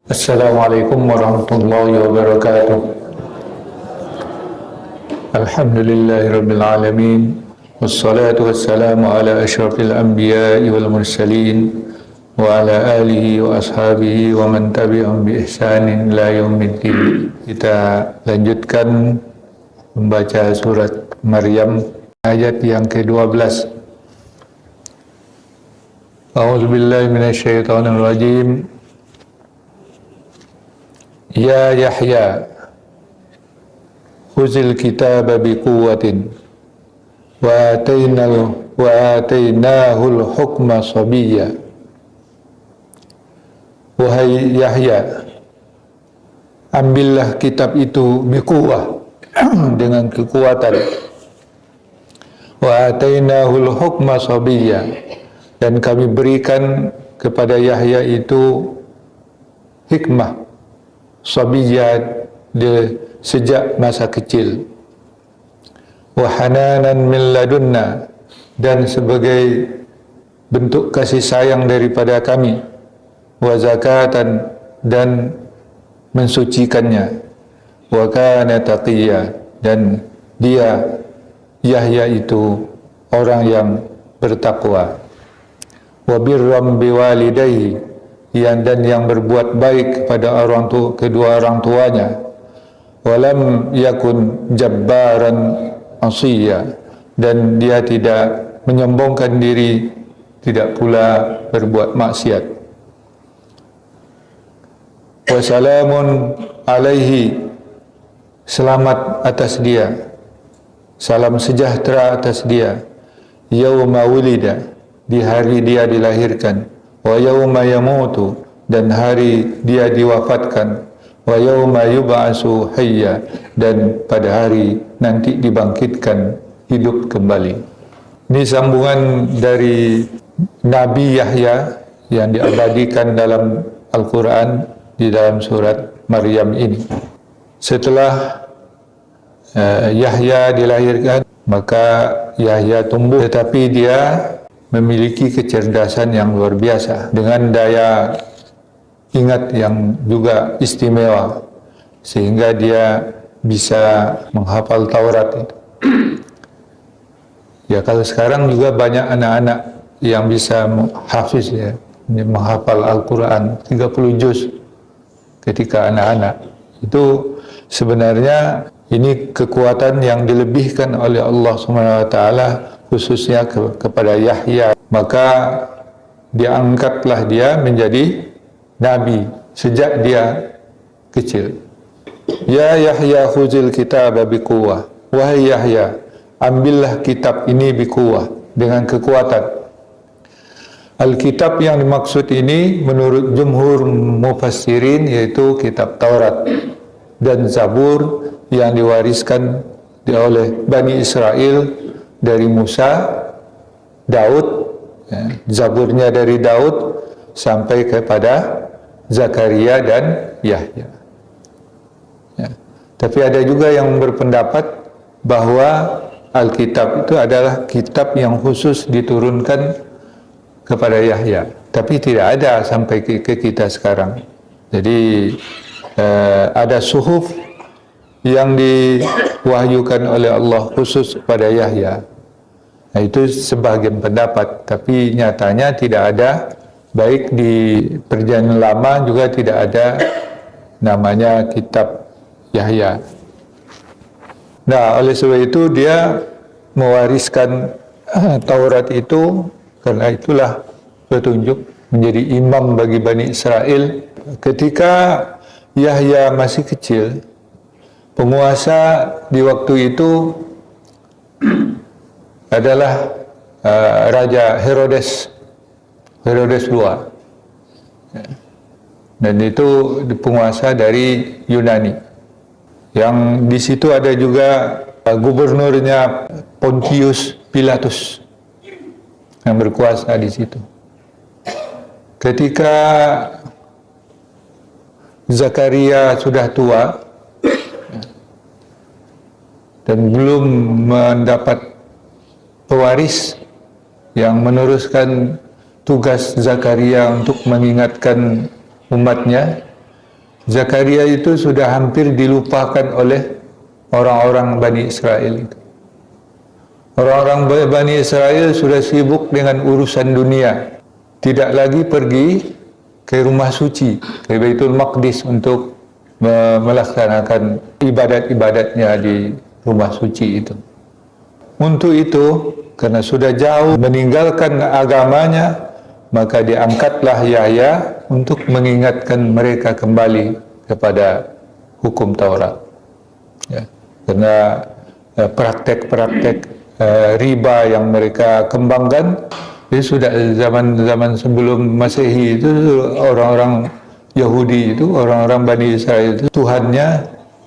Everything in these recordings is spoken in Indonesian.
Assalamualaikum warahmatullahi wabarakatuh. Alhamdulillahirabbil alamin. Wassalatu wassalamu ala asyrafil anbiya'i wal mursalin wa ala alihi wa ashabihi wa man tabi'ahum bi ihsanin ila yaumiddin. Kita lanjutkan membaca surat Maryam ayat yang ke-12. A'udzubillahi minasyaitonir rajim. Ya Yahya, khuzil kitaba biquwwatin wa atainahul hukma sabiyya. Wahai Yahya, ambillah kitab itu biquwwah, dengan kekuatan. Wa atainahul hukma sabiyya, dan kami berikan kepada Yahya itu hikmah sabiyat, sejak masa kecil. Wa hananan min ladunna, dan sebagai bentuk kasih sayang daripada kami. Wa zakatan, dan mensucikannya. Wa kana taqiyya, dan dia Yahya itu orang yang bertakwa. Wa birram biwalidayhi, dan yang berbuat baik kepada kedua orang tuanya. Walam yakun jabbaran asiyya, dan dia tidak menyombongkan diri, tidak pula berbuat maksiat. Wassalamun alaihi, selamat atas dia, salam sejahtera atas dia. Yauma wulida, di hari dia dilahirkan. Wa yauma yamutu, dan hari dia diwafatkan. Wa yauma yub'atsu hayya, dan pada hari nanti dibangkitkan hidup kembali. Ini sambungan dari Nabi Yahya yang diabadikan dalam Al-Quran di dalam surat Maryam ini. Setelah Yahya dilahirkan, maka Yahya tumbuh, tetapi dia memiliki kecerdasan yang luar biasa, dengan daya ingat yang juga istimewa, sehingga dia bisa menghafal Taurat itu. Ya, kalau sekarang juga banyak anak-anak yang bisa hafiz, ya, menghafal Al-Quran 30 juz ketika anak-anak. Itu sebenarnya ini kekuatan yang dilebihkan oleh Allah SWT, khususnya kepada Yahya. Maka diangkatlah dia menjadi nabi sejak dia kecil. Ya Yahya, khuzil kitaba biquwwah. Wahai Yahya, ambillah kitab ini biquwwah, dengan kekuatan. Alkitab yang dimaksud ini menurut jumhur mufassirin yaitu kitab Taurat dan Zabur yang diwariskan oleh Bani Israel dari Musa, Daud, ya, Zaburnya dari Daud sampai kepada Zakaria dan Yahya. Ya. Tapi ada juga yang berpendapat bahwa Alkitab itu adalah kitab yang khusus diturunkan kepada Yahya, tapi tidak ada sampai ke kita sekarang. Jadi ada suhuf yang diwahyukan oleh Allah khusus kepada Yahya. Nah, itu sebagian pendapat, tapi nyatanya tidak ada, baik di perjanjian lama juga tidak ada namanya kitab Yahya. Nah, oleh sebab itu dia mewariskan Taurat itu, karena itulah petunjuk menjadi imam bagi Bani Israel. Ketika Yahya masih kecil, penguasa di waktu itu adalah Raja Herodes II, dan itu penguasa dari Yunani. Yang di situ ada juga gubernurnya Pontius Pilatus yang berkuasa di situ. Ketika Zakaria sudah tua dan belum mendapat pewaris yang meneruskan tugas Zakaria untuk mengingatkan umatnya, Zakaria itu sudah hampir dilupakan oleh orang-orang Bani Israel itu. Orang-orang Bani Israel sudah sibuk dengan urusan dunia, tidak lagi pergi ke rumah suci, ke Baitul Maqdis untuk melaksanakan ibadat-ibadatnya di rumah suci itu. Untuk itu, karena sudah jauh meninggalkan agamanya, maka diangkatlah Yahya untuk mengingatkan mereka kembali kepada hukum Taurat. Ya, karena praktek-praktek riba yang mereka kembangkan, itu sudah zaman sebelum Masehi itu orang-orang Yahudi itu, orang-orang Bani Israel itu Tuhannya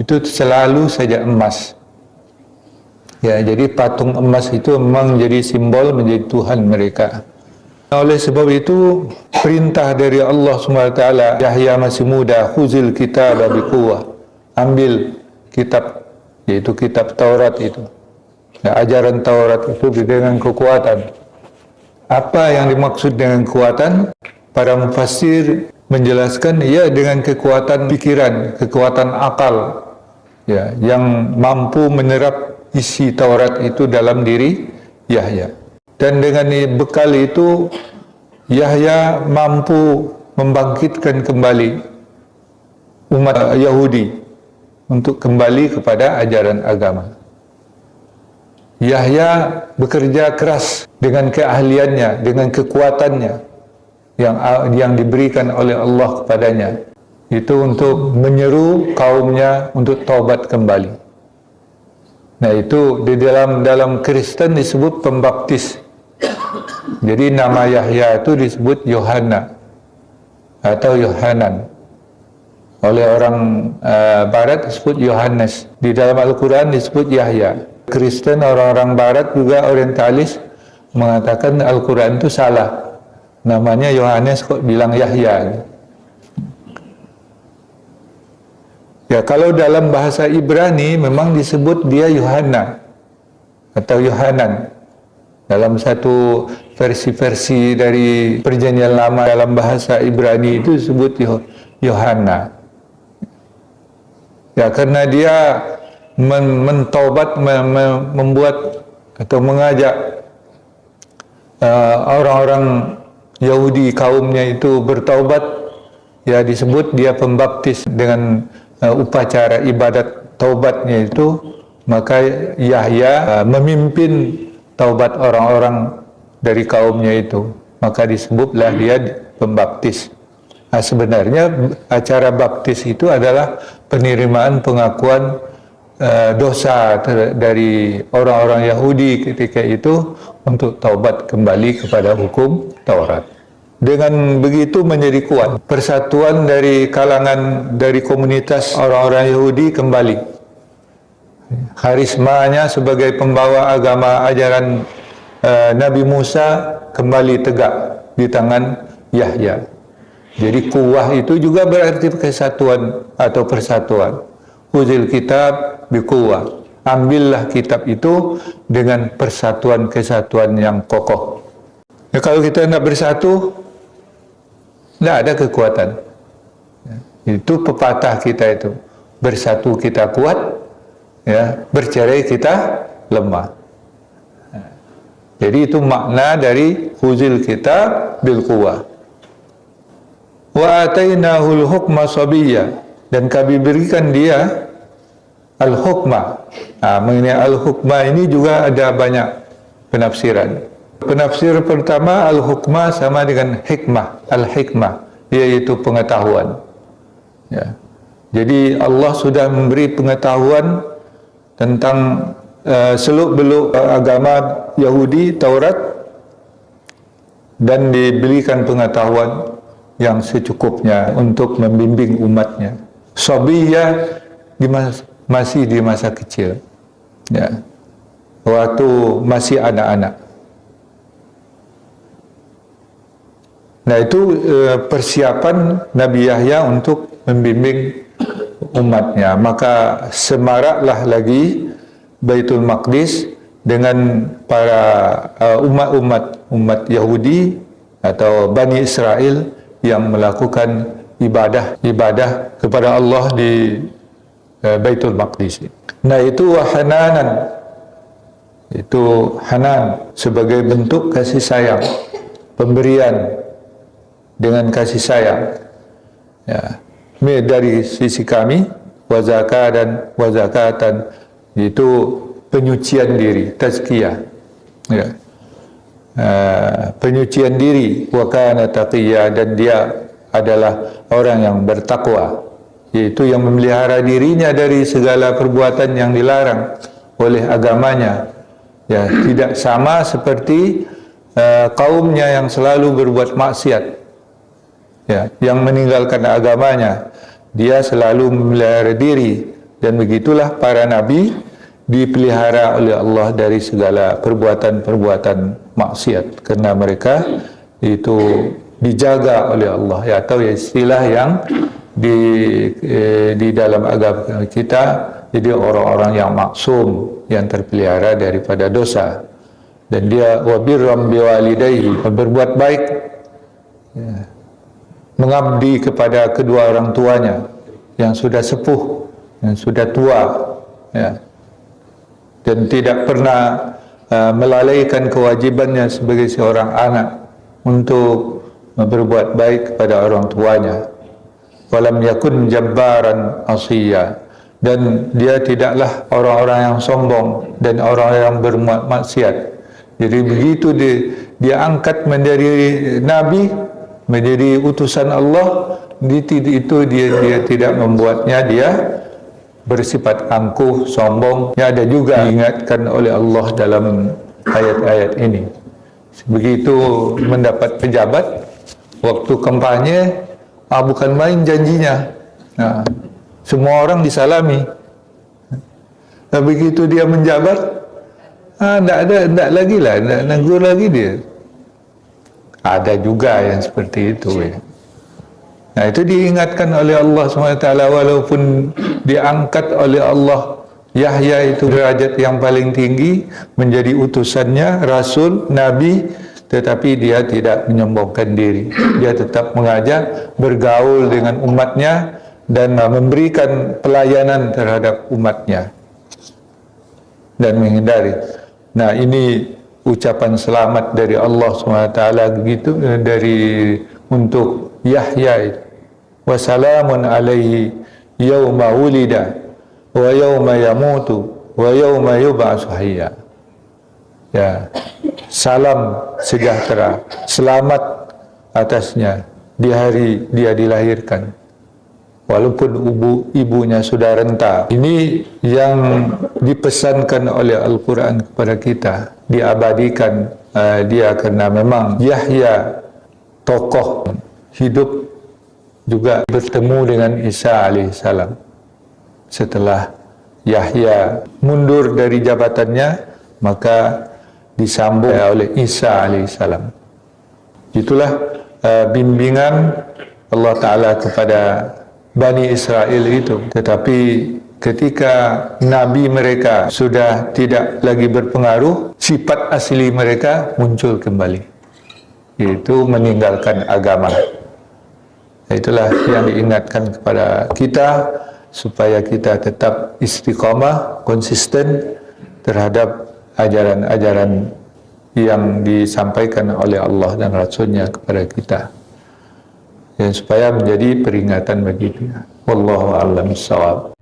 itu selalu saja emas. Ya, jadi patung emas itu memang jadi simbol, menjadi Tuhan mereka. Oleh sebab itu, perintah dari Allah SWT, Yahya masih muda, khuzil kitab biquwwah, ambil kitab, yaitu kitab Taurat itu. Ya, ajaran Taurat itu dengan kekuatan. Apa yang dimaksud dengan kekuatan? Para mufassir menjelaskan, ya dengan kekuatan pikiran, kekuatan akal, ya, yang mampu menyerap isi Taurat itu dalam diri Yahya. Dan dengan bekal itu Yahya mampu membangkitkan kembali umat Yahudi untuk kembali kepada ajaran agama. Yahya bekerja keras dengan keahliannya, dengan kekuatannya yang diberikan oleh Allah kepadanya, itu untuk menyeru kaumnya untuk taubat kembali. Nah, itu di dalam Kristen disebut pembaptis. Jadi nama Yahya itu disebut Yohana atau Yohanan. Oleh orang Barat disebut Yohanes. Di dalam Al-Quran disebut Yahya. Kristen, orang-orang Barat juga orientalis mengatakan Al-Quran itu salah. Namanya Yohanes kok bilang Yahya. Ya, kalau dalam bahasa Ibrani memang disebut dia Yohana atau Yohanan. Dalam satu versi-versi dari Perjanjian Lama dalam bahasa Ibrani itu disebut Yohana. Ya, karena dia mentaubat, membuat atau mengajak orang-orang Yahudi kaumnya itu bertaubat, ya disebut dia pembaptis dengan upacara ibadat taubatnya itu. Maka Yahya memimpin taubat orang-orang dari kaumnya itu, maka disebutlah dia pembaptis. Nah, sebenarnya acara baptis itu adalah penerimaan pengakuan dosa dari orang-orang Yahudi ketika itu untuk taubat kembali kepada hukum Taurat. Dengan begitu menjadi kuat persatuan dari kalangan, dari komunitas orang-orang Yahudi kembali. Karismanya sebagai pembawa agama ajaran Nabi Musa kembali tegak di tangan Yahya. Jadi kuwah itu juga berarti kesatuan atau persatuan. Khuzil kitab biquwwah. Ambillah kitab itu dengan persatuan, kesatuan yang kokoh. Ya, kalau kita tidak bersatu, tidak ada kekuatan. Itu pepatah kita itu. Bersatu kita kuat, ya, bercerai kita lemah. Jadi itu makna dari khuzil kitab bil quwwah. Wa atainahul hukma sabiyya, dan kami berikan dia al-hukma. Mengenai al-hukma ini juga ada banyak penafsiran. Penafsir pertama, al-hukma sama dengan hikmah, al-hikmah, yaitu pengetahuan. Ya. Jadi Allah sudah memberi pengetahuan tentang seluk-beluk agama Yahudi, Taurat, dan diberikan pengetahuan yang secukupnya untuk membimbing umatnya. Sabiyah masih di masa kecil, ya, waktu masih anak-anak. Nah, itu persiapan Nabi Yahya untuk membimbing umatnya. Maka semaraklah lagi Baitul Maqdis dengan para umat Yahudi atau Bani Israel yang melakukan ibadah kepada Allah di Baitul Maqdis. Nah, itu hananan, itu hanan sebagai bentuk kasih sayang, pemberian dengan kasih sayang. Ya, dari sisi kami, wazakatan itu penyucian diri, tazkiyah. Ya. Penyucian diri, wa kana taqiyya, dan dia adalah orang yang bertakwa, yaitu yang memelihara dirinya dari segala perbuatan yang dilarang oleh agamanya. Ya, tidak sama seperti kaumnya yang selalu berbuat maksiat, ya, yang meninggalkan agamanya. Dia selalu memelihara diri, dan begitulah para nabi dipelihara oleh Allah dari segala perbuatan-perbuatan maksiat, karena mereka itu dijaga oleh Allah, ya, atau istilah yang di dalam agama kita, jadi orang-orang yang maksum, yang terpelihara daripada dosa. Dan dia wabirram biwalidayhi, berbuat baik, ya, mengabdi kepada kedua orang tuanya yang sudah sepuh, yang sudah tua, ya, dan tidak pernah melalaikan kewajibannya sebagai seorang anak untuk berbuat baik kepada orang tuanya. Walam yakun jabbaran asiyya, dan dia tidaklah orang-orang yang sombong dan orang yang bermaksiat. Jadi begitu dia angkat menjadi nabi, menjadi utusan Allah, itu dia tidak membuatnya dia bersifat angkuh, sombong. Ya, ada juga diingatkan oleh Allah dalam ayat-ayat ini. Begitu mendapat pejabat, waktu kampanye, bukan main janjinya. Nah, semua orang disalami. Nah, begitu dia menjabat, tidak lagi lah, tidak negur lagi dia. Ada juga yang seperti itu, ya. Nah, itu diingatkan oleh Allah SWT, walaupun diangkat oleh Allah, Yahya itu derajat yang paling tinggi, menjadi utusannya, Rasul, Nabi, tetapi dia tidak menyombongkan diri. Dia tetap mengajak, bergaul dengan umatnya, dan memberikan pelayanan terhadap umatnya, dan menghindari. Nah, ini ucapan selamat dari Allah SWT begitu, untuk Yahya itu. Wassalamun alaihi yawma wulida wa yawma yamutu wa yawma yub'atsu hayya. Ya, salam sejahtera, selamat atasnya di hari dia dilahirkan, walaupun ibunya sudah renta. Ini yang dipesankan oleh Al-Quran kepada kita, diabadikan dia, karena memang Yahya tokoh hidup juga bertemu dengan Isa alaihissalam. Setelah Yahya mundur dari jabatannya, maka disambung oleh Isa alaihissalam. Itulah bimbingan Allah Ta'ala kepada Bani Israel itu. Tetapi ketika Nabi mereka sudah tidak lagi berpengaruh, sifat asli mereka muncul kembali, yaitu meninggalkan agama. Itulah yang diingatkan kepada kita, supaya kita tetap istiqamah, konsisten terhadap ajaran-ajaran yang disampaikan oleh Allah dan Rasul-Nya kepada kita, dan supaya menjadi peringatan bagi kita. Wallahu a'lam bishawab.